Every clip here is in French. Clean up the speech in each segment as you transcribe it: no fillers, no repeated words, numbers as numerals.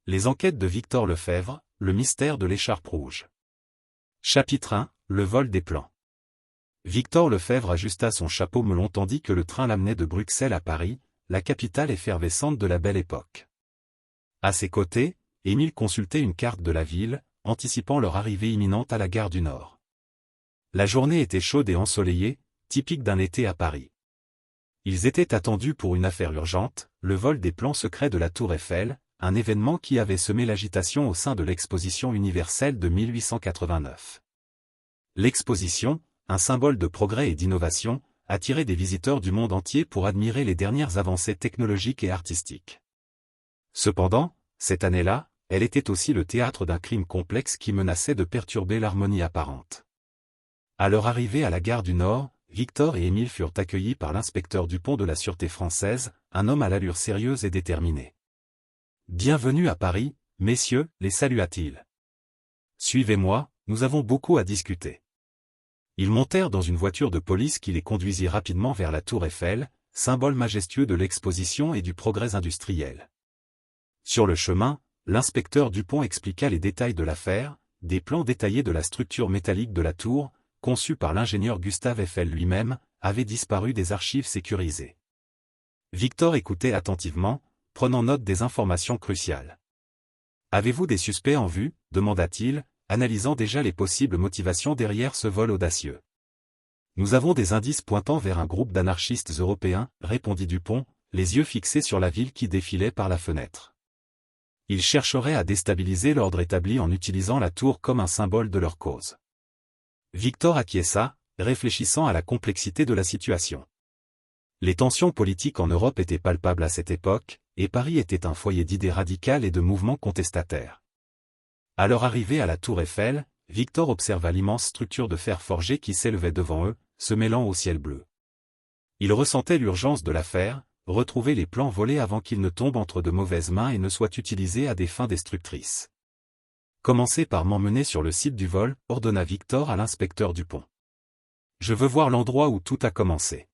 Les enquêtes de Victor Lefebvre, le mystère de l'écharpe rouge. Chapitre 1, le vol des plans. Victor Lefebvre ajusta son chapeau melon tandis que le train l'amenait de Bruxelles à Paris, la capitale effervescente de la Belle Époque. À ses côtés, Émile consultait une carte de la ville, anticipant leur arrivée imminente à la gare du Nord. La journée était chaude et ensoleillée, typique d'un été à Paris. Ils étaient attendus pour une affaire urgente, le vol des plans secrets de la Tour Eiffel, un événement qui avait semé l'agitation au sein de l'Exposition universelle de 1889. L'exposition, un symbole de progrès et d'innovation, attirait des visiteurs du monde entier pour admirer les dernières avancées technologiques et artistiques. Cependant, cette année-là, elle était aussi le théâtre d'un crime complexe qui menaçait de perturber l'harmonie apparente. À leur arrivée à la gare du Nord, Victor et Émile furent accueillis par l'inspecteur Dupont de la Sûreté française, un homme à l'allure sérieuse et déterminée. « Bienvenue à Paris, messieurs, les salua-t-il. Suivez-moi, nous avons beaucoup à discuter. » Ils montèrent dans une voiture de police qui les conduisit rapidement vers la Tour Eiffel, symbole majestueux de l'exposition et du progrès industriel. Sur le chemin, l'inspecteur Dupont expliqua les détails de l'affaire, des plans détaillés de la structure métallique de la tour, conçue par l'ingénieur Gustave Eiffel lui-même, avaient disparu des archives sécurisées. Victor écoutait attentivement, prenant note des informations cruciales. « Avez-vous des suspects en vue ?» demanda-t-il, analysant déjà les possibles motivations derrière ce vol audacieux. « Nous avons des indices pointant vers un groupe d'anarchistes européens, » répondit Dupont, les yeux fixés sur la ville qui défilait par la fenêtre. Ils chercheraient à déstabiliser l'ordre établi en utilisant la tour comme un symbole de leur cause. Victor acquiesça, réfléchissant à la complexité de la situation. Les tensions politiques en Europe étaient palpables à cette époque, et Paris était un foyer d'idées radicales et de mouvements contestataires. À leur arrivée à la Tour Eiffel, Victor observa l'immense structure de fer forgé qui s'élevait devant eux, se mêlant au ciel bleu. Il ressentait l'urgence de l'affaire, retrouver les plans volés avant qu'ils ne tombent entre de mauvaises mains et ne soient utilisés à des fins destructrices. « Commencez par m'emmener sur le site du vol, » ordonna Victor à l'inspecteur Dupont. « Je veux voir l'endroit où tout a commencé. »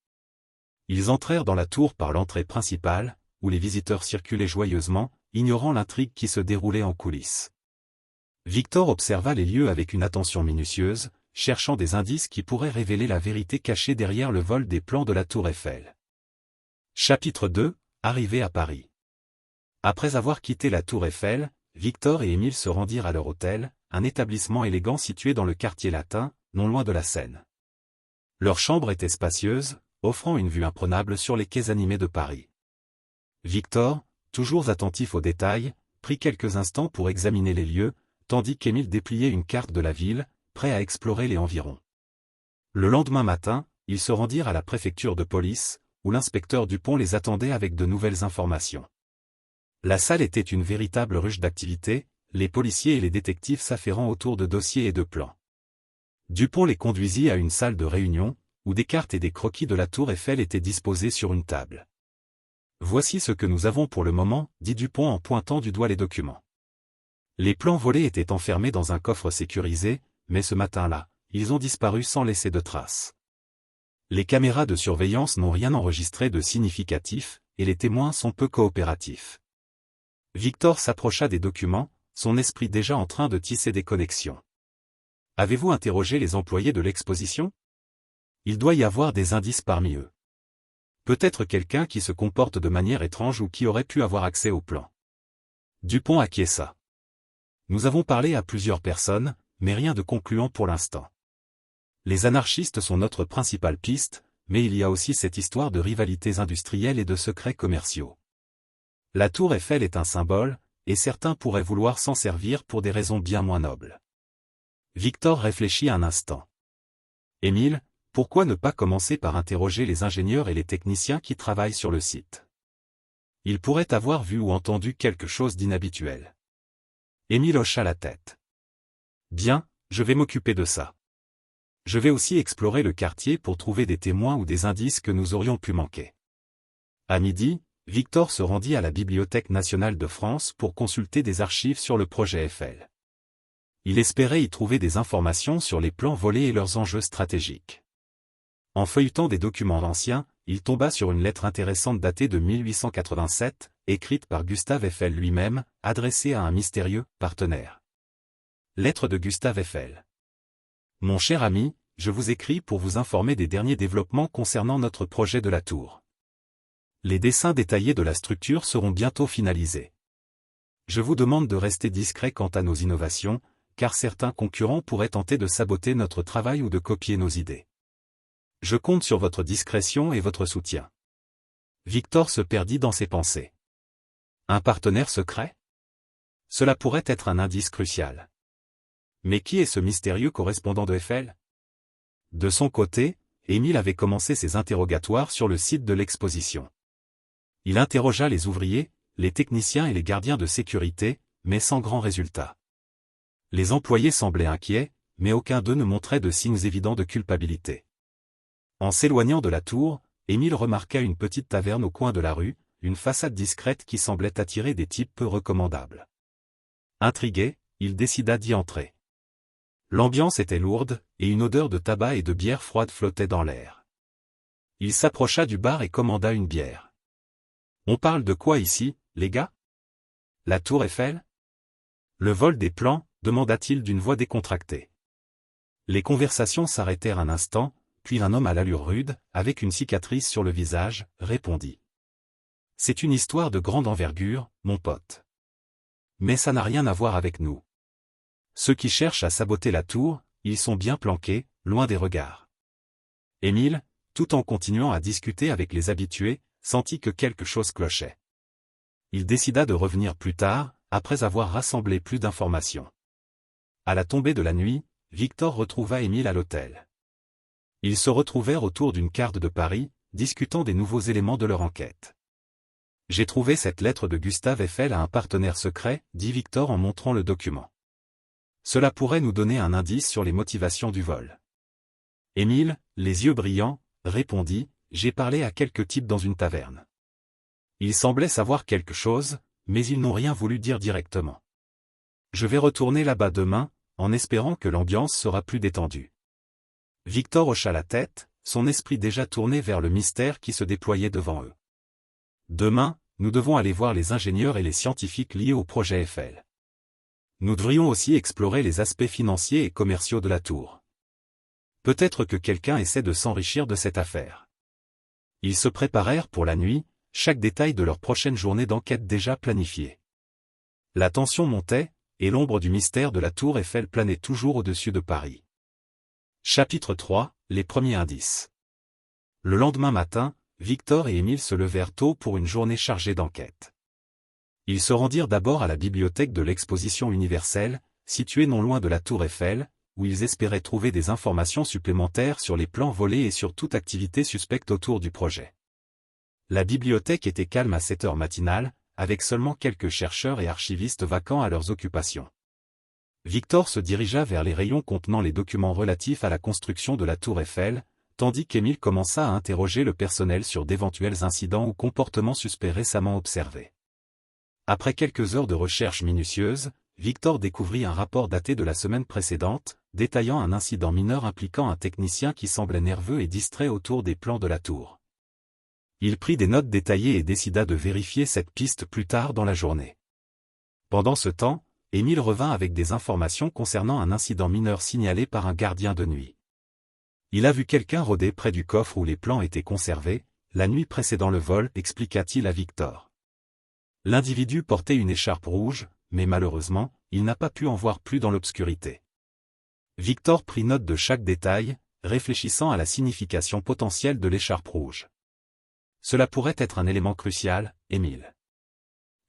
Ils entrèrent dans la tour par l'entrée principale, où les visiteurs circulaient joyeusement, ignorant l'intrigue qui se déroulait en coulisses. Victor observa les lieux avec une attention minutieuse, cherchant des indices qui pourraient révéler la vérité cachée derrière le vol des plans de la Tour Eiffel. Chapitre 2, Arrivée à Paris. Après avoir quitté la Tour Eiffel, Victor et Émile se rendirent à leur hôtel, un établissement élégant situé dans le quartier latin, non loin de la Seine. Leur chambre était spacieuse, offrant une vue imprenable sur les quais animés de Paris. Victor, toujours attentif aux détails, prit quelques instants pour examiner les lieux, tandis qu'Émile dépliait une carte de la ville, prêt à explorer les environs. Le lendemain matin, ils se rendirent à la préfecture de police, où l'inspecteur Dupont les attendait avec de nouvelles informations. La salle était une véritable ruche d'activité, les policiers et les détectives s'affairant autour de dossiers et de plans. Dupont les conduisit à une salle de réunion, où des cartes et des croquis de la Tour Eiffel étaient disposés sur une table. « Voici ce que nous avons pour le moment, » dit Dupont en pointant du doigt les documents. Les plans volés étaient enfermés dans un coffre sécurisé, mais ce matin-là, ils ont disparu sans laisser de traces. Les caméras de surveillance n'ont rien enregistré de significatif, et les témoins sont peu coopératifs. Victor s'approcha des documents, son esprit déjà en train de tisser des connexions. « Avez-vous interrogé les employés de l'exposition ? Il doit y avoir des indices parmi eux. Peut-être quelqu'un qui se comporte de manière étrange ou qui aurait pu avoir accès au plan. » Dupont acquiesça. « Nous avons parlé à plusieurs personnes, mais rien de concluant pour l'instant. Les anarchistes sont notre principale piste, mais il y a aussi cette histoire de rivalités industrielles et de secrets commerciaux. La Tour Eiffel est un symbole, et certains pourraient vouloir s'en servir pour des raisons bien moins nobles. » Victor réfléchit un instant. « Émile, pourquoi ne pas commencer par interroger les ingénieurs et les techniciens qui travaillent sur le site? Ils pourraient avoir vu ou entendu quelque chose d'inhabituel. » Émile hocha la tête. « Bien, je vais m'occuper de ça. Je vais aussi explorer le quartier pour trouver des témoins ou des indices que nous aurions pu manquer. » À midi, Victor se rendit à la Bibliothèque nationale de France pour consulter des archives sur le projet Eiffel. Il espérait y trouver des informations sur les plans volés et leurs enjeux stratégiques. En feuilletant des documents anciens, il tomba sur une lettre intéressante datée de 1887, écrite par Gustave Eiffel lui-même, adressée à un mystérieux partenaire. Lettre de Gustave Eiffel. Mon cher ami, je vous écris pour vous informer des derniers développements concernant notre projet de la tour. Les dessins détaillés de la structure seront bientôt finalisés. Je vous demande de rester discret quant à nos innovations, car certains concurrents pourraient tenter de saboter notre travail ou de copier nos idées. Je compte sur votre discrétion et votre soutien. Victor se perdit dans ses pensées. Un partenaire secret? Cela pourrait être un indice crucial. Mais qui est ce mystérieux correspondant de Eiffel? De son côté, Émile avait commencé ses interrogatoires sur le site de l'exposition. Il interrogea les ouvriers, les techniciens et les gardiens de sécurité, mais sans grand résultat. Les employés semblaient inquiets, mais aucun d'eux ne montrait de signes évidents de culpabilité. En s'éloignant de la tour, Émile remarqua une petite taverne au coin de la rue, une façade discrète qui semblait attirer des types peu recommandables. Intrigué, il décida d'y entrer. L'ambiance était lourde, et une odeur de tabac et de bière froide flottait dans l'air. Il s'approcha du bar et commanda une bière. « On parle de quoi ici, les gars? La tour Eiffel? Le vol des plans ?» demanda-t-il d'une voix décontractée. Les conversations s'arrêtèrent un instant, puis un homme à l'allure rude, avec une cicatrice sur le visage, répondit. « C'est une histoire de grande envergure, mon pote. Mais ça n'a rien à voir avec nous. Ceux qui cherchent à saboter la tour, ils sont bien planqués, loin des regards. » Émile, tout en continuant à discuter avec les habitués, sentit que quelque chose clochait. Il décida de revenir plus tard, après avoir rassemblé plus d'informations. À la tombée de la nuit, Victor retrouva Émile à l'hôtel. Ils se retrouvèrent autour d'une carte de Paris, discutant des nouveaux éléments de leur enquête. « J'ai trouvé cette lettre de Gustave Eiffel à un partenaire secret, » dit Victor en montrant le document. « Cela pourrait nous donner un indice sur les motivations du vol. » Émile, les yeux brillants, répondit, « J'ai parlé à quelques types dans une taverne. Ils semblaient savoir quelque chose, mais ils n'ont rien voulu dire directement. Je vais retourner là-bas demain, en espérant que l'ambiance sera plus détendue. » Victor hocha la tête, son esprit déjà tourné vers le mystère qui se déployait devant eux. « Demain, nous devons aller voir les ingénieurs et les scientifiques liés au projet Eiffel. Nous devrions aussi explorer les aspects financiers et commerciaux de la tour. Peut-être que quelqu'un essaie de s'enrichir de cette affaire. » Ils se préparèrent pour la nuit, chaque détail de leur prochaine journée d'enquête déjà planifiée. La tension montait, et l'ombre du mystère de la tour Eiffel planait toujours au-dessus de Paris. Chapitre 3, les premiers indices. Le lendemain matin, Victor et Émile se levèrent tôt pour une journée chargée d'enquête. Ils se rendirent d'abord à la bibliothèque de l'exposition universelle, située non loin de la tour Eiffel, où ils espéraient trouver des informations supplémentaires sur les plans volés et sur toute activité suspecte autour du projet. La bibliothèque était calme à 7 heures matinales, avec seulement quelques chercheurs et archivistes vacants à leurs occupations. Victor se dirigea vers les rayons contenant les documents relatifs à la construction de la tour Eiffel, tandis qu'Émile commença à interroger le personnel sur d'éventuels incidents ou comportements suspects récemment observés. Après quelques heures de recherche minutieuse, Victor découvrit un rapport daté de la semaine précédente, détaillant un incident mineur impliquant un technicien qui semblait nerveux et distrait autour des plans de la tour. Il prit des notes détaillées et décida de vérifier cette piste plus tard dans la journée. Pendant ce temps, Émile revint avec des informations concernant un incident mineur signalé par un gardien de nuit. Il a vu quelqu'un rôder près du coffre où les plans étaient conservés, la nuit précédant le vol, expliqua-t-il à Victor. L'individu portait une écharpe rouge, mais malheureusement, il n'a pas pu en voir plus dans l'obscurité. Victor prit note de chaque détail, réfléchissant à la signification potentielle de l'écharpe rouge. Cela pourrait être un élément crucial, Émile.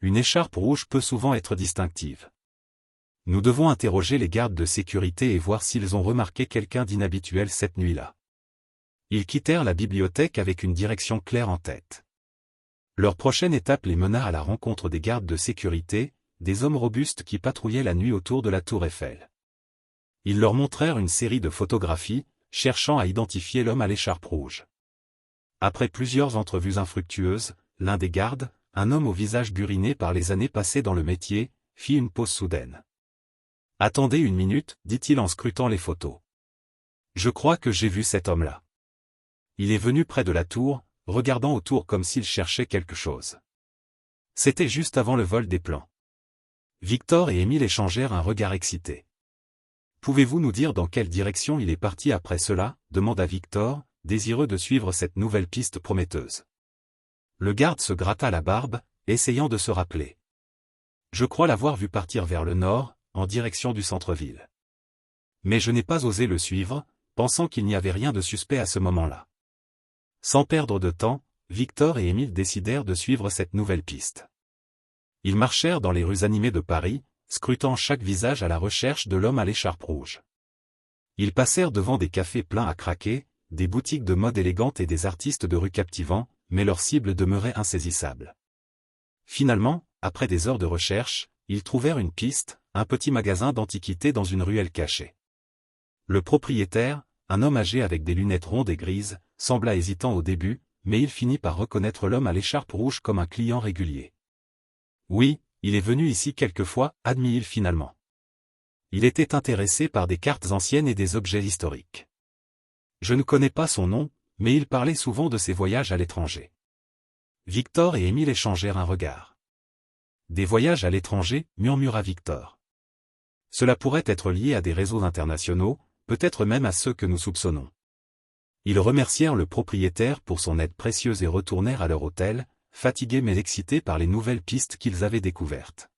Une écharpe rouge peut souvent être distinctive. Nous devons interroger les gardes de sécurité et voir s'ils ont remarqué quelqu'un d'inhabituel cette nuit-là. Ils quittèrent la bibliothèque avec une direction claire en tête. Leur prochaine étape les mena à la rencontre des gardes de sécurité, des hommes robustes qui patrouillaient la nuit autour de la tour Eiffel. Ils leur montrèrent une série de photographies, cherchant à identifier l'homme à l'écharpe rouge. Après plusieurs entrevues infructueuses, l'un des gardes, un homme au visage buriné par les années passées dans le métier, fit une pause soudaine. « Attendez une minute, dit-il en scrutant les photos. Je crois que j'ai vu cet homme-là. Il est venu près de la tour, regardant autour comme s'il cherchait quelque chose. C'était juste avant le vol des plans. Victor et Émile échangèrent un regard excité. « Pouvez-vous nous dire dans quelle direction il est parti après cela » demanda Victor, désireux de suivre cette nouvelle piste prometteuse. Le garde se gratta la barbe, essayant de se rappeler. « Je crois l'avoir vu partir vers le nord, en direction du centre-ville. Mais je n'ai pas osé le suivre, pensant qu'il n'y avait rien de suspect à ce moment-là. » Sans perdre de temps, Victor et Émile décidèrent de suivre cette nouvelle piste. Ils marchèrent dans les rues animées de Paris, scrutant chaque visage à la recherche de l'homme à l'écharpe rouge. Ils passèrent devant des cafés pleins à craquer, des boutiques de mode élégante et des artistes de rue captivants, mais leur cible demeurait insaisissable. Finalement, après des heures de recherche, ils trouvèrent une piste, un petit magasin d'antiquités dans une ruelle cachée. Le propriétaire, un homme âgé avec des lunettes rondes et grises, sembla hésitant au début, mais il finit par reconnaître l'homme à l'écharpe rouge comme un client régulier. Oui, il est venu ici quelquefois, admit-il finalement. Il était intéressé par des cartes anciennes et des objets historiques. Je ne connais pas son nom, mais il parlait souvent de ses voyages à l'étranger. Victor et Émile échangèrent un regard. Des voyages à l'étranger, murmura Victor. Cela pourrait être lié à des réseaux internationaux, peut-être même à ceux que nous soupçonnons. Ils remercièrent le propriétaire pour son aide précieuse et retournèrent à leur hôtel, fatigués mais excités par les nouvelles pistes qu'ils avaient découvertes.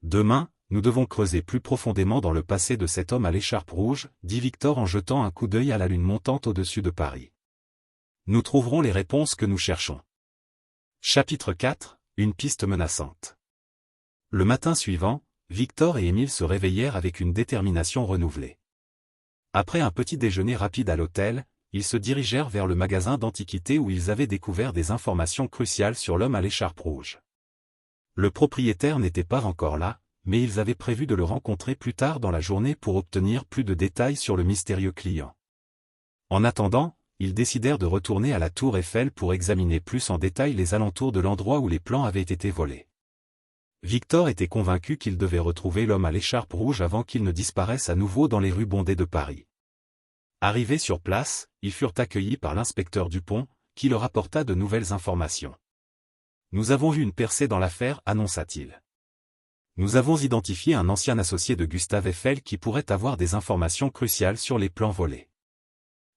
Demain, nous devons creuser plus profondément dans le passé de cet homme à l'écharpe rouge, dit Victor en jetant un coup d'œil à la lune montante au-dessus de Paris. Nous trouverons les réponses que nous cherchons. Chapitre 4, une piste menaçante. Le matin suivant, Victor et Émile se réveillèrent avec une détermination renouvelée. Après un petit déjeuner rapide à l'hôtel, ils se dirigèrent vers le magasin d'antiquités où ils avaient découvert des informations cruciales sur l'homme à l'écharpe rouge. Le propriétaire n'était pas encore là, mais ils avaient prévu de le rencontrer plus tard dans la journée pour obtenir plus de détails sur le mystérieux client. En attendant, ils décidèrent de retourner à la tour Eiffel pour examiner plus en détail les alentours de l'endroit où les plans avaient été volés. Victor était convaincu qu'il devait retrouver l'homme à l'écharpe rouge avant qu'il ne disparaisse à nouveau dans les rues bondées de Paris. Arrivés sur place, ils furent accueillis par l'inspecteur Dupont, qui leur apporta de nouvelles informations. « Nous avons vu une percée dans l'affaire » annonça-t-il. « Nous avons identifié un ancien associé de Gustave Eiffel qui pourrait avoir des informations cruciales sur les plans volés.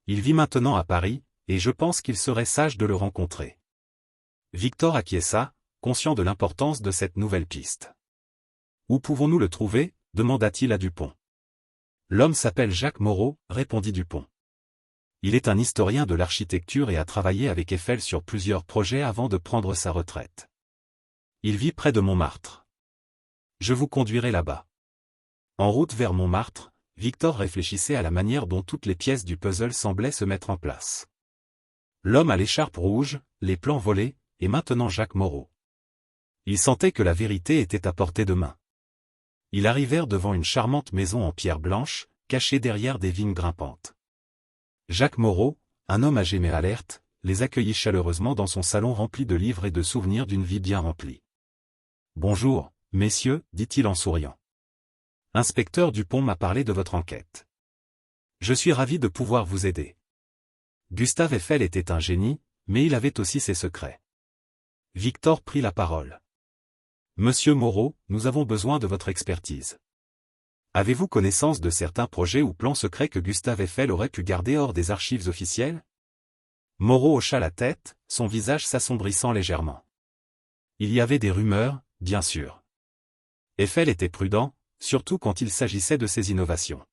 Il vit maintenant à Paris, et je pense qu'il serait sage de le rencontrer. » Victor acquiesça, conscient de l'importance de cette nouvelle piste. « Où pouvons-nous le trouver » demanda-t-il à Dupont. « L'homme s'appelle Jacques Moreau » répondit Dupont. « Il est un historien de l'architecture et a travaillé avec Eiffel sur plusieurs projets avant de prendre sa retraite. Il vit près de Montmartre. Je vous conduirai là-bas. » En route vers Montmartre, Victor réfléchissait à la manière dont toutes les pièces du puzzle semblaient se mettre en place. L'homme à l'écharpe rouge, les plans volés, et maintenant Jacques Moreau. Il sentait que la vérité était à portée de main. Ils arrivèrent devant une charmante maison en pierre blanche, cachée derrière des vignes grimpantes. Jacques Moreau, un homme âgé mais alerte, les accueillit chaleureusement dans son salon rempli de livres et de souvenirs d'une vie bien remplie. « Bonjour, messieurs, dit-il en souriant. Inspecteur Dupont m'a parlé de votre enquête. Je suis ravi de pouvoir vous aider. Gustave Eiffel était un génie, mais il avait aussi ses secrets. » Victor prit la parole. « Monsieur Moreau, nous avons besoin de votre expertise. Avez-vous connaissance de certains projets ou plans secrets que Gustave Eiffel aurait pu garder hors des archives officielles ?» Moreau hocha la tête, son visage s'assombrissant légèrement. Il y avait des rumeurs, bien sûr. Eiffel était prudent, surtout quand il s'agissait de ses innovations.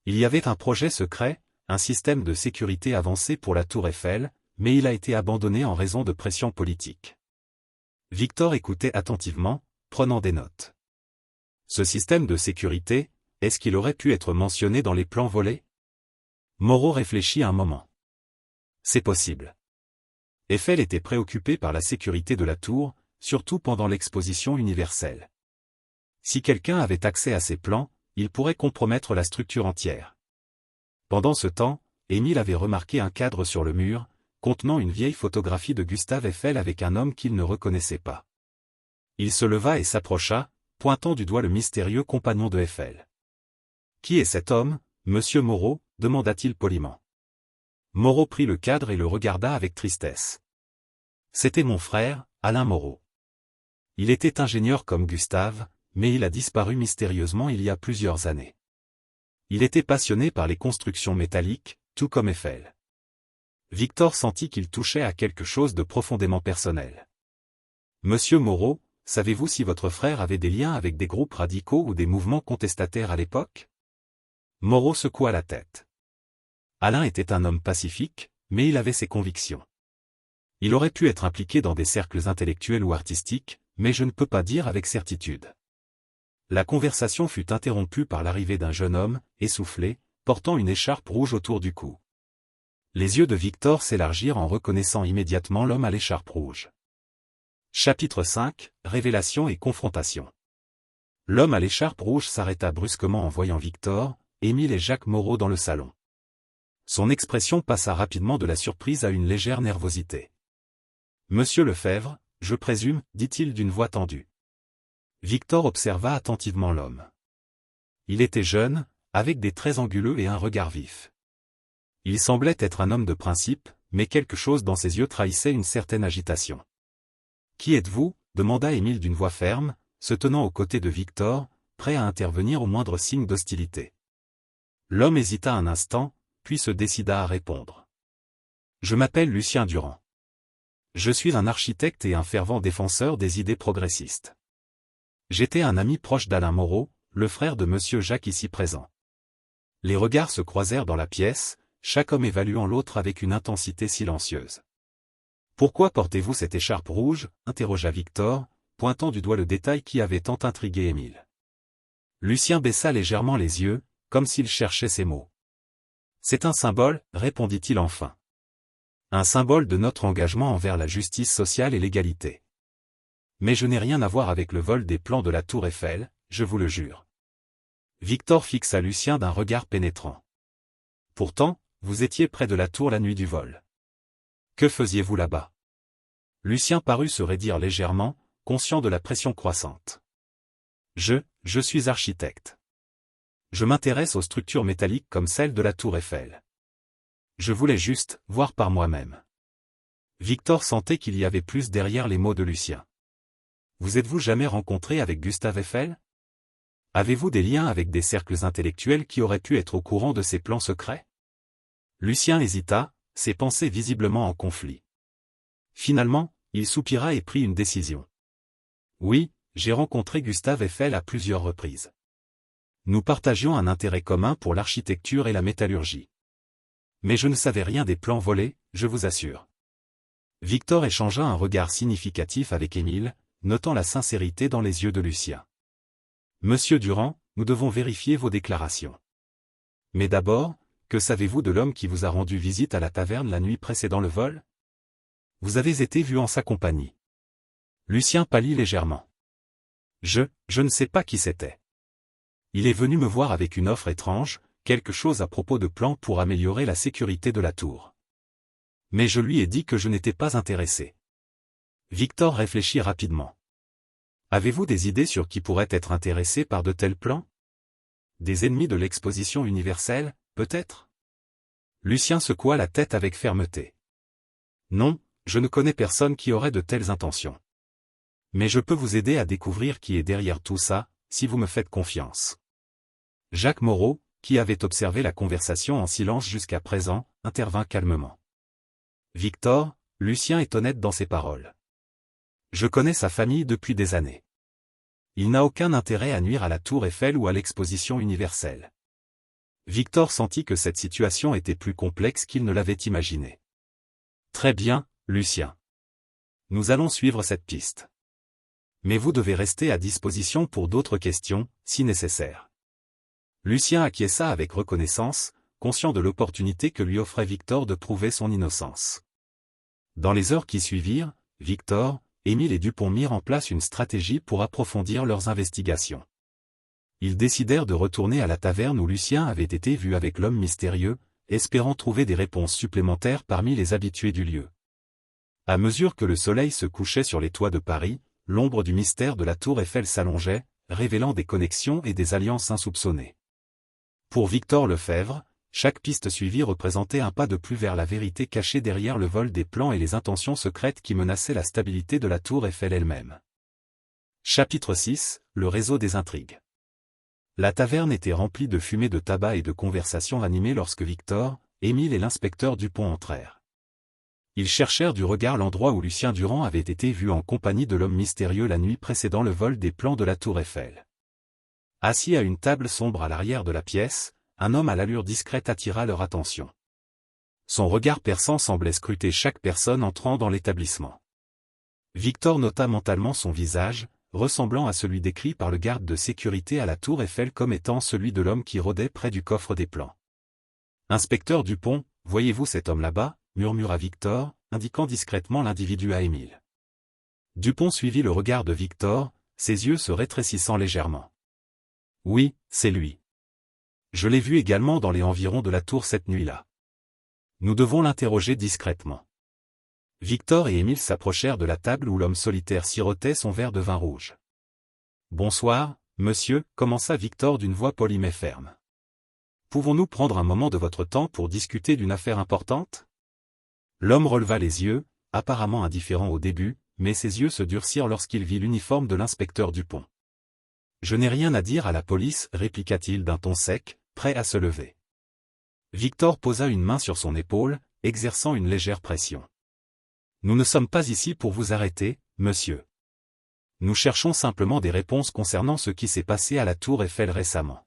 Il y avait un projet secret, un système de sécurité avancé pour la tour Eiffel, mais il a été abandonné en raison de pression politique. Victor écoutait attentivement, prenant des notes. Ce système de sécurité, est-ce qu'il aurait pu être mentionné dans les plans volés? Moreau réfléchit un moment. C'est possible. Eiffel était préoccupé par la sécurité de la tour, surtout pendant l'exposition universelle. Si quelqu'un avait accès à ces plans, il pourrait compromettre la structure entière. Pendant ce temps, Émile avait remarqué un cadre sur le mur, contenant une vieille photographie de Gustave Eiffel avec un homme qu'il ne reconnaissait pas. Il se leva et s'approcha, pointant du doigt le mystérieux compagnon de Eiffel. « Qui est cet homme, monsieur Moreau » demanda-t-il poliment. Moreau prit le cadre et le regarda avec tristesse. C'était mon frère, Alain Moreau. Il était ingénieur comme Gustave, mais il a disparu mystérieusement il y a plusieurs années. Il était passionné par les constructions métalliques, tout comme Eiffel. Victor sentit qu'il touchait à quelque chose de profondément personnel. Monsieur Moreau, savez-vous si votre frère avait des liens avec des groupes radicaux ou des mouvements contestataires à l'époque? Moreau secoua la tête. Alain était un homme pacifique, mais il avait ses convictions. Il aurait pu être impliqué dans des cercles intellectuels ou artistiques, mais je ne peux pas dire avec certitude. La conversation fut interrompue par l'arrivée d'un jeune homme, essoufflé, portant une écharpe rouge autour du cou. Les yeux de Victor s'élargirent en reconnaissant immédiatement l'homme à l'écharpe rouge. Chapitre 5, Révélation et confrontation. L'homme à l'écharpe rouge s'arrêta brusquement en voyant Victor, Émile et Jacques Moreau dans le salon. Son expression passa rapidement de la surprise à une légère nervosité. « Monsieur Lefebvre, je présume, dit-il d'une voix tendue. » Victor observa attentivement l'homme. Il était jeune, avec des traits anguleux et un regard vif. Il semblait être un homme de principe, mais quelque chose dans ses yeux trahissait une certaine agitation. « Qui êtes-vous » demanda Émile d'une voix ferme, se tenant aux côtés de Victor, prêt à intervenir au moindre signe d'hostilité. L'homme hésita un instant, puis se décida à répondre. « Je m'appelle Lucien Durand. Je suis un architecte et un fervent défenseur des idées progressistes. J'étais un ami proche d'Alain Moreau, le frère de monsieur Jacques ici présent. » Les regards se croisèrent dans la pièce, chaque homme évaluant l'autre avec une intensité silencieuse. « Pourquoi portez-vous cette écharpe rouge » interrogea Victor, pointant du doigt le détail qui avait tant intrigué Émile. Lucien baissa légèrement les yeux, comme s'il cherchait ses mots. « C'est un symbole, répondit-il enfin. Un symbole de notre engagement envers la justice sociale et l'égalité. Mais je n'ai rien à voir avec le vol des plans de la tour Eiffel, je vous le jure. » Victor fixa Lucien d'un regard pénétrant. « Pourtant, vous étiez près de la tour la nuit du vol. Que faisiez-vous là-bas » Lucien parut se raidir légèrement, conscient de la pression croissante. « Je suis architecte. Je m'intéresse aux structures métalliques comme celle de la tour Eiffel. Je voulais juste voir par moi-même. » Victor sentait qu'il y avait plus derrière les mots de Lucien. « Vous êtes-vous jamais rencontré avec Gustave Eiffel? Avez-vous des liens avec des cercles intellectuels qui auraient pu être au courant de ces plans secrets ?» Lucien hésita, ses pensées visiblement en conflit. Finalement, il soupira et prit une décision. « Oui, j'ai rencontré Gustave Eiffel à plusieurs reprises. Nous partagions un intérêt commun pour l'architecture et la métallurgie. Mais je ne savais rien des plans volés, je vous assure. » Victor échangea un regard significatif avec Émile, notant la sincérité dans les yeux de Lucien. « Monsieur Durand, nous devons vérifier vos déclarations. Mais d'abord, que savez-vous de l'homme qui vous a rendu visite à la taverne la nuit précédant le vol? Vous avez été vu en sa compagnie. » Lucien pâlit légèrement. « Je ne sais pas qui c'était. Il est venu me voir avec une offre étrange, quelque chose à propos de plans pour améliorer la sécurité de la tour. Mais je lui ai dit que je n'étais pas intéressé. » Victor réfléchit rapidement. « Avez-vous des idées sur qui pourrait être intéressé par de tels plans? Des ennemis de l'exposition universelle, peut-être » Lucien secoua la tête avec fermeté. « Non, je ne connais personne qui aurait de telles intentions. Mais je peux vous aider à découvrir qui est derrière tout ça, si vous me faites confiance. » Jacques Moreau, qui avait observé la conversation en silence jusqu'à présent, intervint calmement. « Victor, Lucien est honnête dans ses paroles. Je connais sa famille depuis des années. Il n'a aucun intérêt à nuire à la tour Eiffel ou à l'exposition universelle. » Victor sentit que cette situation était plus complexe qu'il ne l'avait imaginé. « Très bien, Lucien. Nous allons suivre cette piste. Mais vous devez rester à disposition pour d'autres questions, si nécessaire. » Lucien acquiesça avec reconnaissance, conscient de l'opportunité que lui offrait Victor de prouver son innocence. Dans les heures qui suivirent, Victor, Émile et Dupont mirent en place une stratégie pour approfondir leurs investigations. Ils décidèrent de retourner à la taverne où Lucien avait été vu avec l'homme mystérieux, espérant trouver des réponses supplémentaires parmi les habitués du lieu. À mesure que le soleil se couchait sur les toits de Paris, l'ombre du mystère de la tour Eiffel s'allongeait, révélant des connexions et des alliances insoupçonnées. Pour Victor Lefebvre, chaque piste suivie représentait un pas de plus vers la vérité cachée derrière le vol des plans et les intentions secrètes qui menaçaient la stabilité de la tour Eiffel elle-même. Chapitre 6, le réseau des intrigues. La taverne était remplie de fumée de tabac et de conversations animées lorsque Victor, Émile et l'inspecteur Dupont entrèrent. Ils cherchèrent du regard l'endroit où Lucien Durand avait été vu en compagnie de l'homme mystérieux la nuit précédant le vol des plans de la tour Eiffel. Assis à une table sombre à l'arrière de la pièce, un homme à l'allure discrète attira leur attention. Son regard perçant semblait scruter chaque personne entrant dans l'établissement. Victor nota mentalement son visage, ressemblant à celui décrit par le garde de sécurité à la tour Eiffel comme étant celui de l'homme qui rôdait près du coffre des plans. « Inspecteur Dupont, voyez-vous cet homme là-bas » murmura Victor, indiquant discrètement l'individu à Émile. Dupont suivit le regard de Victor, ses yeux se rétrécissant légèrement. « Oui, c'est lui. Je l'ai vu également dans les environs de la tour cette nuit-là. Nous devons l'interroger discrètement. » Victor et Émile s'approchèrent de la table où l'homme solitaire sirotait son verre de vin rouge. « Bonsoir, monsieur, commença Victor d'une voix polie mais ferme. « Pouvons-nous prendre un moment de votre temps pour discuter d'une affaire importante ?» L'homme releva les yeux, apparemment indifférent au début, mais ses yeux se durcirent lorsqu'il vit l'uniforme de l'inspecteur Dupont. « Je n'ai rien à dire à la police, répliqua-t-il d'un ton sec, prêt à se lever. Victor posa une main sur son épaule, exerçant une légère pression. « Nous ne sommes pas ici pour vous arrêter, monsieur. Nous cherchons simplement des réponses concernant ce qui s'est passé à la tour Eiffel récemment. »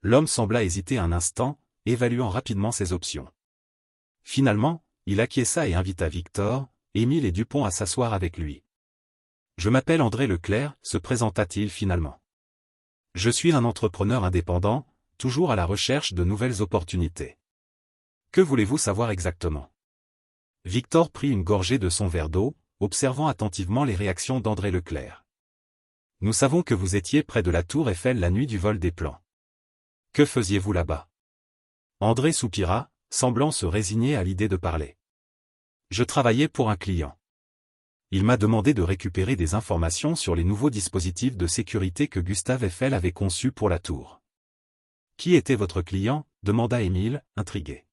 L'homme sembla hésiter un instant, évaluant rapidement ses options. Finalement, il acquiesça et invita Victor, Émile et Dupont à s'asseoir avec lui. « Je m'appelle André Leclerc, se présenta-t-il finalement. Je suis un entrepreneur indépendant, toujours à la recherche de nouvelles opportunités. Que voulez-vous savoir exactement ?» Victor prit une gorgée de son verre d'eau, observant attentivement les réactions d'André Leclerc. « Nous savons que vous étiez près de la tour Eiffel la nuit du vol des plans. Que faisiez-vous là-bas » André soupira, semblant se résigner à l'idée de parler. « Je travaillais pour un client. Il m'a demandé de récupérer des informations sur les nouveaux dispositifs de sécurité que Gustave Eiffel avait conçus pour la tour. »« Qui était votre client » demanda Émile, intrigué.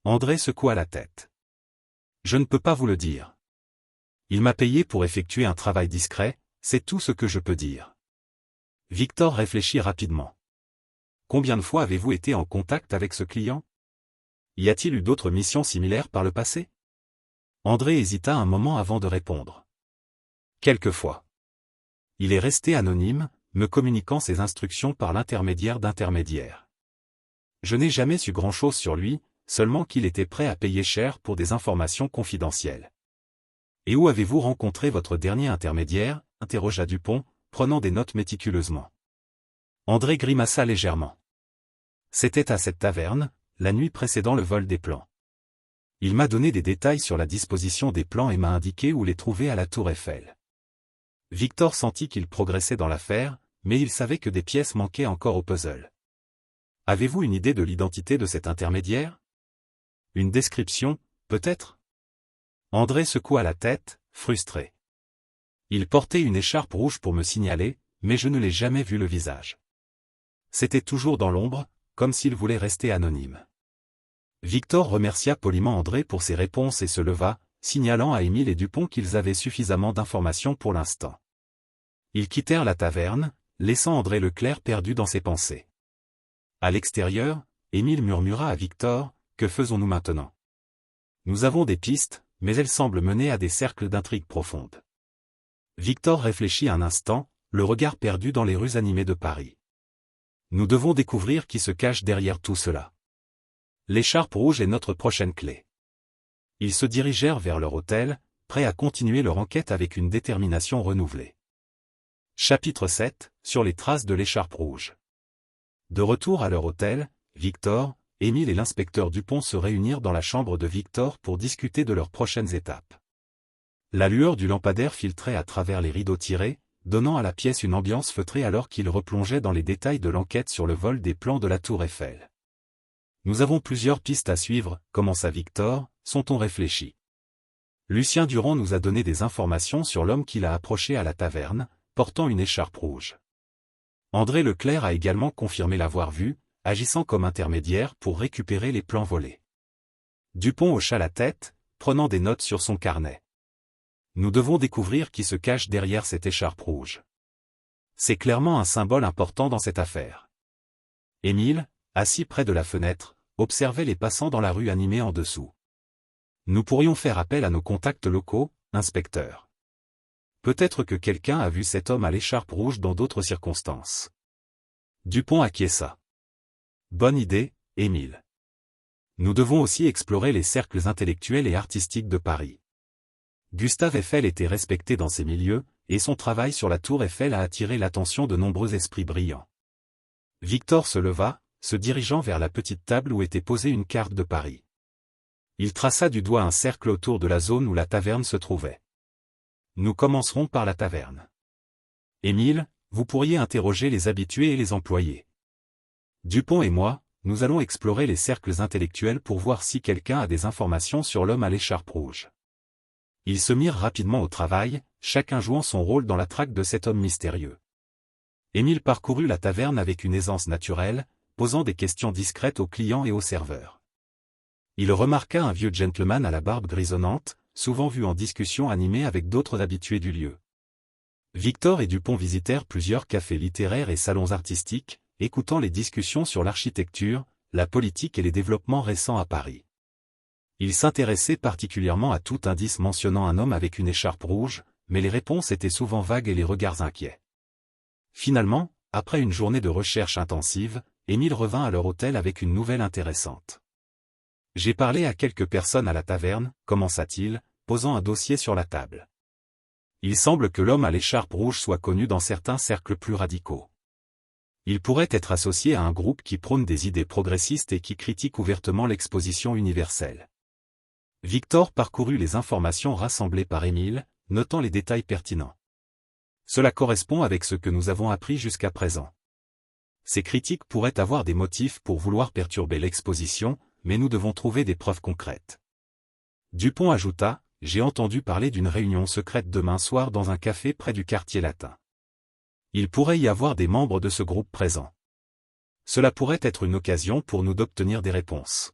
André secoua la tête. « Je ne peux pas vous le dire. Il m'a payé pour effectuer un travail discret, c'est tout ce que je peux dire. » Victor réfléchit rapidement. « Combien de fois avez-vous été en contact avec ce client ? Y a-t-il eu d'autres missions similaires par le passé ?» André hésita un moment avant de répondre. « Quelquefois. Il est resté anonyme, me communiquant ses instructions par l'intermédiaire d'intermédiaires. Je n'ai jamais su grand-chose sur lui, seulement qu'il était prêt à payer cher pour des informations confidentielles. »« Et où avez-vous rencontré votre dernier intermédiaire » interrogea Dupont, prenant des notes méticuleusement. André grimaça légèrement. « C'était à cette taverne, la nuit précédant le vol des plans. Il m'a donné des détails sur la disposition des plans et m'a indiqué où les trouver à la tour Eiffel. » Victor sentit qu'il progressait dans l'affaire, mais il savait que des pièces manquaient encore au puzzle. « Avez-vous une idée de l'identité de cet intermédiaire ? Une description, peut-être » André secoua la tête, frustré. « Il portait une écharpe rouge pour me signaler, mais je ne l'ai jamais vu le visage. C'était toujours dans l'ombre, comme s'il voulait rester anonyme. » Victor remercia poliment André pour ses réponses et se leva, signalant à Émile et Dupont qu'ils avaient suffisamment d'informations pour l'instant. Ils quittèrent la taverne, laissant André Leclerc perdu dans ses pensées. À l'extérieur, Émile murmura à Victor, « Que faisons-nous maintenant ? Nous avons des pistes, mais elles semblent mener à des cercles d'intrigues profondes. » Victor réfléchit un instant, le regard perdu dans les rues animées de Paris. « Nous devons découvrir qui se cache derrière tout cela. L'écharpe rouge est notre prochaine clé. » Ils se dirigèrent vers leur hôtel, prêts à continuer leur enquête avec une détermination renouvelée. Chapitre 7, sur les traces de l'écharpe rouge. De retour à leur hôtel, Victor, Émile et l'inspecteur Dupont se réunirent dans la chambre de Victor pour discuter de leurs prochaines étapes. La lueur du lampadaire filtrait à travers les rideaux tirés, donnant à la pièce une ambiance feutrée alors qu'il replongeait dans les détails de l'enquête sur le vol des plans de la tour Eiffel. « Nous avons plusieurs pistes à suivre, commença Victor, son ton réfléchi. Lucien Durand nous a donné des informations sur l'homme qui l'a approché à la taverne, portant une écharpe rouge. André Leclerc a également confirmé l'avoir vu, agissant comme intermédiaire pour récupérer les plans volés. Dupont hocha la tête, prenant des notes sur son carnet. Nous devons découvrir qui se cache derrière cette écharpe rouge. C'est clairement un symbole important dans cette affaire. Émile, assis près de la fenêtre, observait les passants dans la rue animés en dessous. Nous pourrions faire appel à nos contacts locaux, inspecteur. Peut-être que quelqu'un a vu cet homme à l'écharpe rouge dans d'autres circonstances. Dupont acquiesça. Bonne idée, Émile. Nous devons aussi explorer les cercles intellectuels et artistiques de Paris. Gustave Eiffel était respecté dans ces milieux, et son travail sur la tour Eiffel a attiré l'attention de nombreux esprits brillants. Victor se leva, se dirigeant vers la petite table où était posée une carte de Paris. Il traça du doigt un cercle autour de la zone où la taverne se trouvait. Nous commencerons par la taverne. Émile, vous pourriez interroger les habitués et les employés. Dupont et moi, nous allons explorer les cercles intellectuels pour voir si quelqu'un a des informations sur l'homme à l'écharpe rouge. Ils se mirent rapidement au travail, chacun jouant son rôle dans la traque de cet homme mystérieux. Émile parcourut la taverne avec une aisance naturelle, posant des questions discrètes aux clients et aux serveurs. Il remarqua un vieux gentleman à la barbe grisonnante, souvent vu en discussion animée avec d'autres habitués du lieu. Victor et Dupont visitèrent plusieurs cafés littéraires et salons artistiques, écoutant les discussions sur l'architecture, la politique et les développements récents à Paris. Ils s'intéressaient particulièrement à tout indice mentionnant un homme avec une écharpe rouge, mais les réponses étaient souvent vagues et les regards inquiets. Finalement, après une journée de recherche intensive, Émile revint à leur hôtel avec une nouvelle intéressante. J'ai parlé à quelques personnes à la taverne, commença-t-il, posant un dossier sur la table. Il semble que l'homme à l'écharpe rouge soit connu dans certains cercles plus radicaux. Il pourrait être associé à un groupe qui prône des idées progressistes et qui critique ouvertement l'exposition universelle. Victor parcourut les informations rassemblées par Émile, notant les détails pertinents. Cela correspond avec ce que nous avons appris jusqu'à présent. Ces critiques pourraient avoir des motifs pour vouloir perturber l'exposition, mais nous devons trouver des preuves concrètes. Dupont ajouta, j'ai entendu parler d'une réunion secrète demain soir dans un café près du quartier latin. Il pourrait y avoir des membres de ce groupe présents. Cela pourrait être une occasion pour nous d'obtenir des réponses.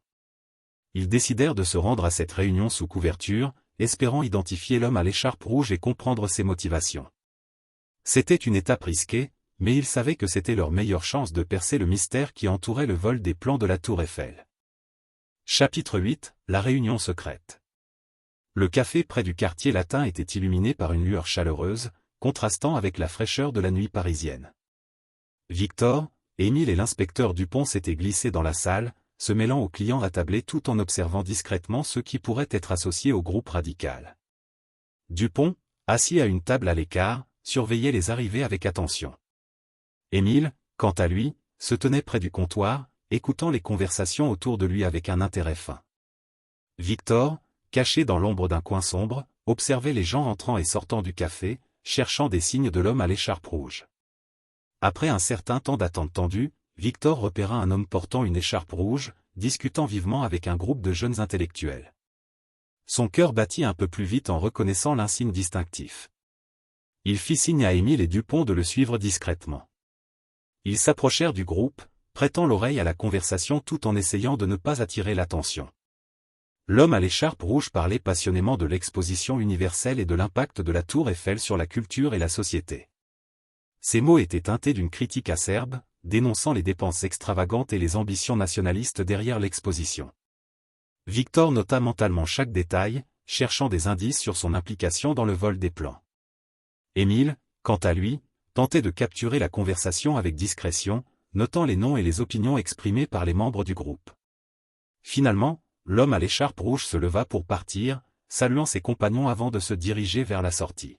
Ils décidèrent de se rendre à cette réunion sous couverture, espérant identifier l'homme à l'écharpe rouge et comprendre ses motivations. C'était une étape risquée, mais ils savaient que c'était leur meilleure chance de percer le mystère qui entourait le vol des plans de la tour Eiffel. Chapitre 8, la réunion secrète. Le café près du quartier latin était illuminé par une lueur chaleureuse, contrastant avec la fraîcheur de la nuit parisienne. Victor, Émile et l'inspecteur Dupont s'étaient glissés dans la salle, se mêlant aux clients attablés tout en observant discrètement ceux qui pourraient être associés au groupe radical. Dupont, assis à une table à l'écart, surveillait les arrivées avec attention. Émile, quant à lui, se tenait près du comptoir, écoutant les conversations autour de lui avec un intérêt fin. Victor, caché dans l'ombre d'un coin sombre, observait les gens entrant et sortant du café, cherchant des signes de l'homme à l'écharpe rouge. Après un certain temps d'attente tendue, Victor repéra un homme portant une écharpe rouge, discutant vivement avec un groupe de jeunes intellectuels. Son cœur battit un peu plus vite en reconnaissant l'insigne distinctif. Il fit signe à Émile et Dupont de le suivre discrètement. Ils s'approchèrent du groupe, prêtant l'oreille à la conversation tout en essayant de ne pas attirer l'attention. L'homme à l'écharpe rouge parlait passionnément de l'exposition universelle et de l'impact de la tour Eiffel sur la culture et la société. Ces mots étaient teintés d'une critique acerbe, dénonçant les dépenses extravagantes et les ambitions nationalistes derrière l'exposition. Victor nota mentalement chaque détail, cherchant des indices sur son implication dans le vol des plans. Émile, quant à lui, tentait de capturer la conversation avec discrétion, notant les noms et les opinions exprimées par les membres du groupe. Finalement, l'homme à l'écharpe rouge se leva pour partir, saluant ses compagnons avant de se diriger vers la sortie.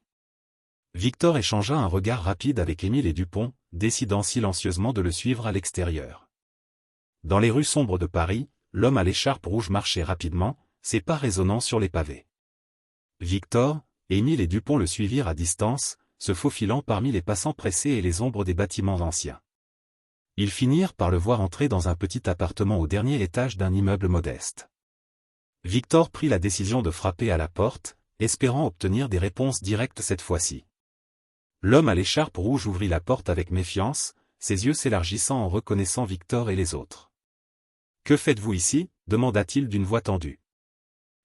Victor échangea un regard rapide avec Émile et Dupont, décidant silencieusement de le suivre à l'extérieur. Dans les rues sombres de Paris, l'homme à l'écharpe rouge marchait rapidement, ses pas résonnant sur les pavés. Victor, Émile et Dupont le suivirent à distance, se faufilant parmi les passants pressés et les ombres des bâtiments anciens. Ils finirent par le voir entrer dans un petit appartement au dernier étage d'un immeuble modeste. Victor prit la décision de frapper à la porte, espérant obtenir des réponses directes cette fois-ci. L'homme à l'écharpe rouge ouvrit la porte avec méfiance, ses yeux s'élargissant en reconnaissant Victor et les autres. « Que faites-vous ici » demanda-t-il d'une voix tendue.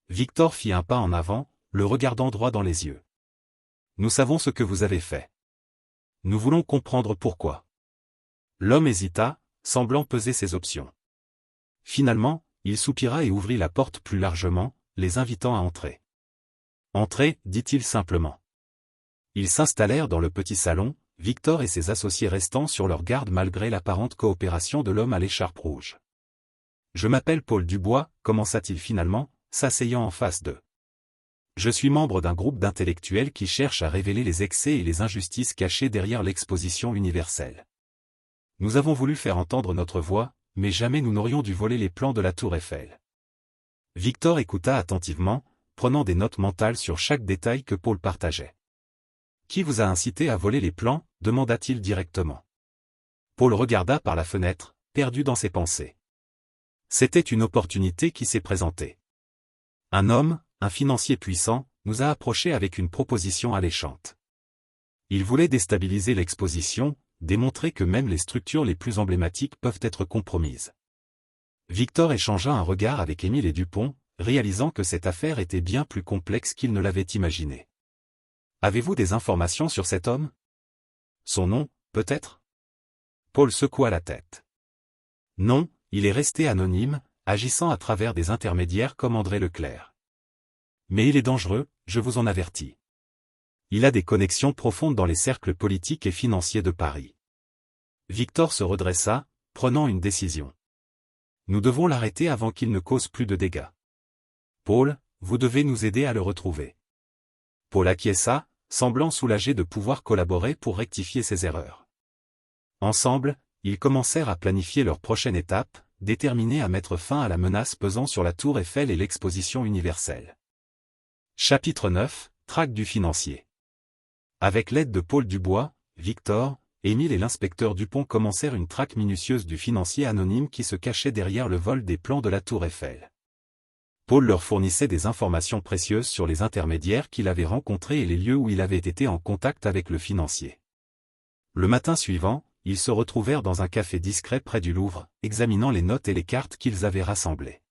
Victor fit un pas en avant, le regardant droit dans les yeux. « Nous savons ce que vous avez fait. Nous voulons comprendre pourquoi. » L'homme hésita, semblant peser ses options. Finalement, il soupira et ouvrit la porte plus largement, les invitant à entrer. « Entrez, dit-il simplement. » Ils s'installèrent dans le petit salon, Victor et ses associés restant sur leur garde malgré l'apparente coopération de l'homme à l'écharpe rouge. « Je m'appelle Paul Dubois, commença-t-il finalement, s'asseyant en face d'eux. Je suis membre d'un groupe d'intellectuels qui cherchent à révéler les excès et les injustices cachées derrière l'exposition universelle. Nous avons voulu faire entendre notre voix, mais jamais nous n'aurions dû voler les plans de la tour Eiffel. » Victor écouta attentivement, prenant des notes mentales sur chaque détail que Paul partageait. « Qui vous a incité à voler les plans » demanda-t-il directement. Paul regarda par la fenêtre, perdu dans ses pensées. C'était une opportunité qui s'est présentée. Un homme, un financier puissant, nous a approchés avec une proposition alléchante. Il voulait déstabiliser l'exposition, démontrer que même les structures les plus emblématiques peuvent être compromises. Victor échangea un regard avec Émile et Dupont, réalisant que cette affaire était bien plus complexe qu'il ne l'avait imaginé. « Avez-vous des informations sur cet homme ? Son nom, peut-être » Paul secoua la tête. « Non, il est resté anonyme, agissant à travers des intermédiaires comme André Leclerc. Mais il est dangereux, je vous en avertis. Il a des connexions profondes dans les cercles politiques et financiers de Paris. » Victor se redressa, prenant une décision. « Nous devons l'arrêter avant qu'il ne cause plus de dégâts. Paul, vous devez nous aider à le retrouver. » Paul acquiesça, semblant soulagé de pouvoir collaborer pour rectifier ses erreurs. Ensemble, ils commencèrent à planifier leur prochaine étape, déterminés à mettre fin à la menace pesant sur la tour Eiffel et l'exposition universelle. Chapitre 9, Traque du financier. Avec l'aide de Paul Dubois, Victor, Émile et l'inspecteur Dupont commencèrent une traque minutieuse du financier anonyme qui se cachait derrière le vol des plans de la tour Eiffel. Paul leur fournissait des informations précieuses sur les intermédiaires qu'il avait rencontrés et les lieux où il avait été en contact avec le financier. Le matin suivant, ils se retrouvèrent dans un café discret près du Louvre, examinant les notes et les cartes qu'ils avaient rassemblées.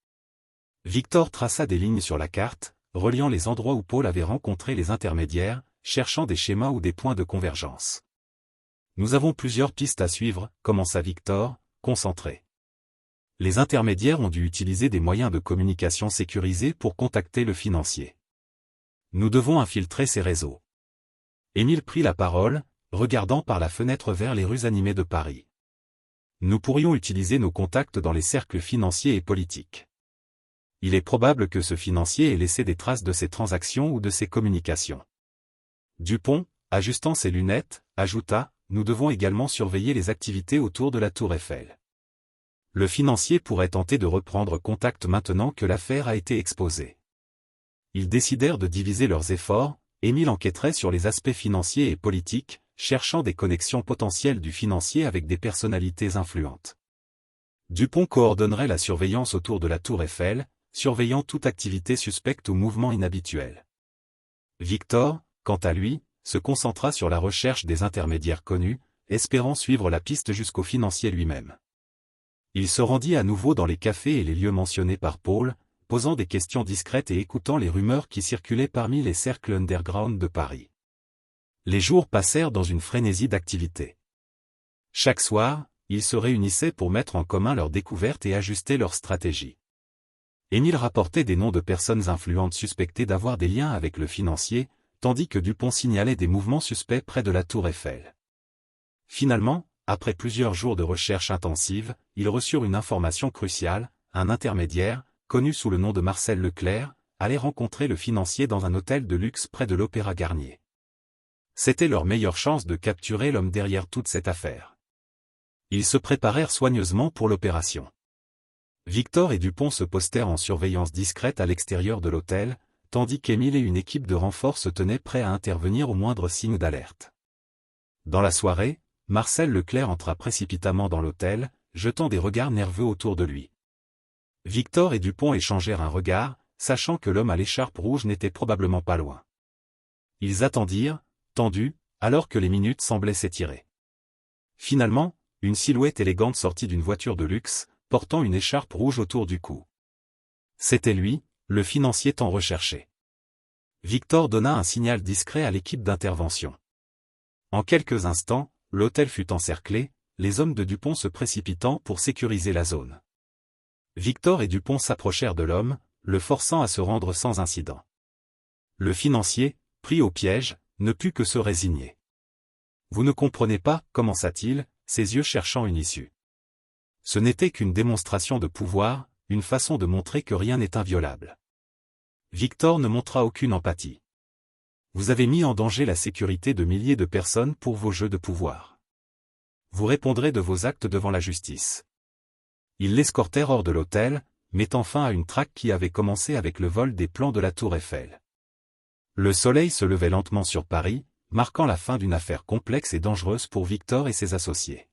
Victor traça des lignes sur la carte, reliant les endroits où Paul avait rencontré les intermédiaires, cherchant des schémas ou des points de convergence. « Nous avons plusieurs pistes à suivre, commença Victor, concentré. Les intermédiaires ont dû utiliser des moyens de communication sécurisés pour contacter le financier. Nous devons infiltrer ces réseaux. » Émile prit la parole, regardant par la fenêtre vers les rues animées de Paris. « Nous pourrions utiliser nos contacts dans les cercles financiers et politiques. Il est probable que ce financier ait laissé des traces de ses transactions ou de ses communications. » Dupont, ajustant ses lunettes, ajouta, « Nous devons également surveiller les activités autour de la tour Eiffel. Le financier pourrait tenter de reprendre contact maintenant que l'affaire a été exposée. » Ils décidèrent de diviser leurs efforts, Émile enquêterait sur les aspects financiers et politiques, cherchant des connexions potentielles du financier avec des personnalités influentes. Dupont coordonnerait la surveillance autour de la tour Eiffel, surveillant toute activité suspecte ou mouvement inhabituel. Victor, quant à lui, se concentra sur la recherche des intermédiaires connus, espérant suivre la piste jusqu'au financier lui-même. Il se rendit à nouveau dans les cafés et les lieux mentionnés par Paul, posant des questions discrètes et écoutant les rumeurs qui circulaient parmi les cercles underground de Paris. Les jours passèrent dans une frénésie d'activité. Chaque soir, ils se réunissaient pour mettre en commun leurs découvertes et ajuster leur stratégie. Émile rapportait des noms de personnes influentes suspectées d'avoir des liens avec le financier, tandis que Dupont signalait des mouvements suspects près de la tour Eiffel. Finalement, après plusieurs jours de recherche intensive, ils reçurent une information cruciale, un intermédiaire, connu sous le nom de Marcel Leclerc, allait rencontrer le financier dans un hôtel de luxe près de l'Opéra Garnier. C'était leur meilleure chance de capturer l'homme derrière toute cette affaire. Ils se préparèrent soigneusement pour l'opération. Victor et Dupont se postèrent en surveillance discrète à l'extérieur de l'hôtel, tandis qu'Émile et une équipe de renfort se tenaient prêts à intervenir au moindre signe d'alerte. Dans la soirée, Marcel Leclerc entra précipitamment dans l'hôtel, jetant des regards nerveux autour de lui. Victor et Dupont échangèrent un regard, sachant que l'homme à l'écharpe rouge n'était probablement pas loin. Ils attendirent, tendus, alors que les minutes semblaient s'étirer. Finalement, une silhouette élégante sortit d'une voiture de luxe, portant une écharpe rouge autour du cou. C'était lui, le financier tant recherché. Victor donna un signal discret à l'équipe d'intervention. En quelques instants, l'hôtel fut encerclé, les hommes de Dupont se précipitant pour sécuriser la zone. Victor et Dupont s'approchèrent de l'homme, le forçant à se rendre sans incident. Le financier, pris au piège, ne put que se résigner. « Vous ne comprenez pas » commença-t-il, ses yeux cherchant une issue. Ce n'était qu'une démonstration de pouvoir, une façon de montrer que rien n'est inviolable. Victor ne montra aucune empathie. Vous avez mis en danger la sécurité de milliers de personnes pour vos jeux de pouvoir. Vous répondrez de vos actes devant la justice. Ils l'escortèrent hors de l'hôtel, mettant fin à une traque qui avait commencé avec le vol des plans de la Tour Eiffel. Le soleil se levait lentement sur Paris, marquant la fin d'une affaire complexe et dangereuse pour Victor et ses associés.